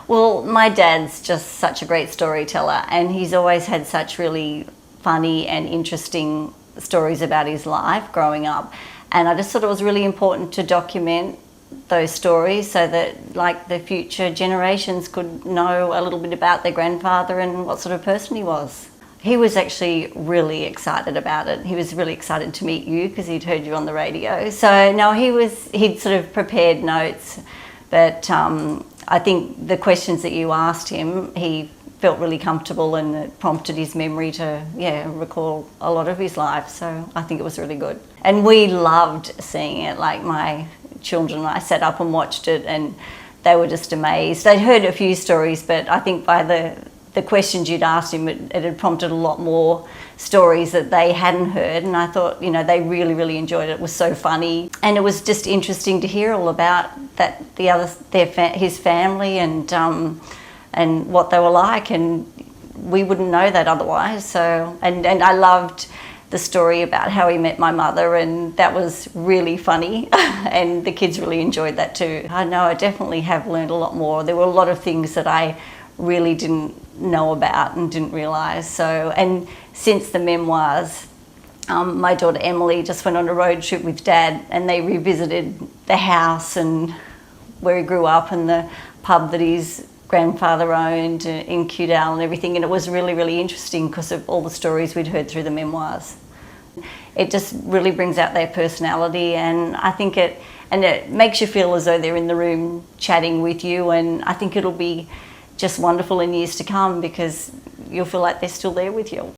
Well, my dad's just such a great storyteller, and he's always had such really funny and interesting stories about his life growing up. And I just thought it was really important to document those stories so that like the future generations could know a little bit about their grandfather and what sort of person he was. He was actually really excited about it. He was really excited to meet you because he'd heard you on the radio. So no, he'd sort of prepared notes, but I think the questions that you asked him, he felt really comfortable, and it prompted his memory to recall a lot of his life. So I think it was really good. And we loved seeing it. Like my children and I sat up and watched it, and they were just amazed. They'd heard a few stories, but I think by the questions you'd asked him, it had prompted a lot more stories that they hadn't heard. And I thought, they really, really enjoyed it. It was so funny. And it was just interesting to hear all about his family and what they were like. And we wouldn't know that otherwise. So, and I loved the story about how he met my mother, and that was really funny. And the kids really enjoyed that too. I know I definitely have learned a lot more. There were a lot of things that I really didn't know about and didn't realise. So, and since the memoirs, my daughter Emily just went on a road trip with Dad, and they revisited the house and where he grew up and the pub that his grandfather owned in Cudal and everything. And it was really, really interesting because of all the stories we'd heard through the memoirs. It just really brings out their personality, and I think it makes you feel as though they're in the room chatting with you. And I think it'll be just wonderful in years to come because you'll feel like they're still there with you.